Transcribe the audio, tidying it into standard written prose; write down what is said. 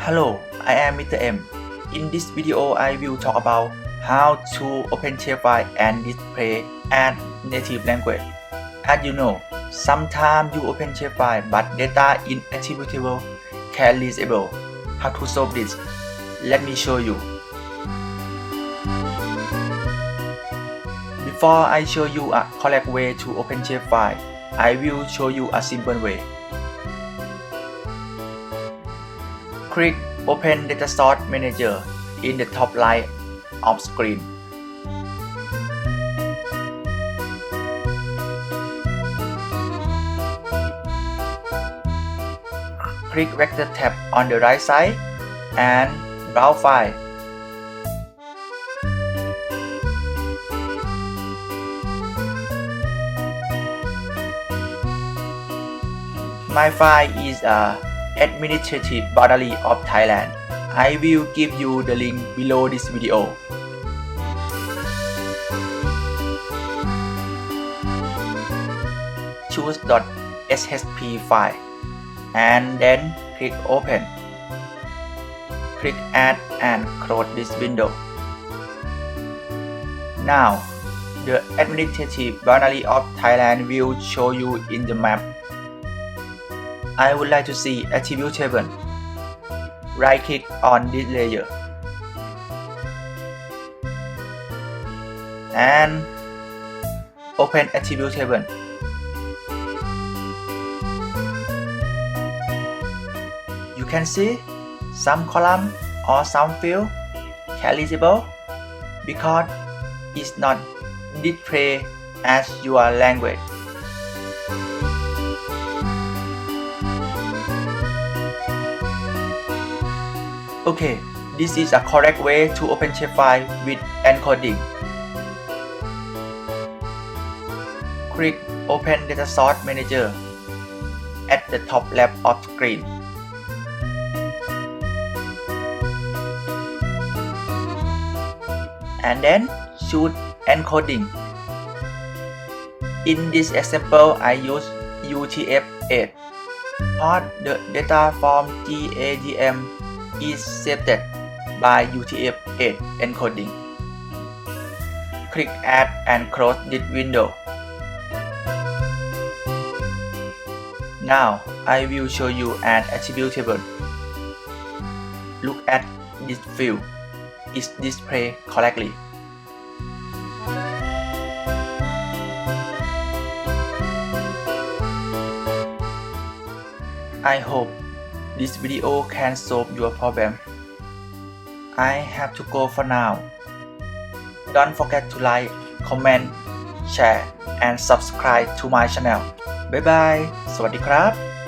Hello, I am Mr. M. In this video, I will talk about how to open shapefile and display as native language. As you know, sometimes you open shapefile but data in attributable can readable. How to solve this? Let me show you. Before I show you a correct way to open shapefile, I will show you a simple way. Click Open Data Source Manager in the top right of screen. Click Vector tab on the right side and Browse File. My file is a administrative boundary of Thailand. I will give you the link below this video. Choose .shp file and then click Open. Click Add and close this window. Now, the administrative boundary of Thailand will show you in the map. I would like to see attribute table. Right-click on this layer and open attribute table. You can see some column or some field can readable because it's not displayed as your language. Okay, this is a correct way to open shapefile with encoding. Click Open Data Source Manager at the top left of screen. And then choose Encoding. In this example, I use UTF-8 because the data from GADM is saved by UTF-8 encoding. Click Add and close this window. Now, I will show you an attribute table. Look at this field. It's displayed correctly. I hope this video can solve your problem. I have to go for now. Don't forget to like, comment, share, and subscribe to my channel. Bye bye สวัสดีครับ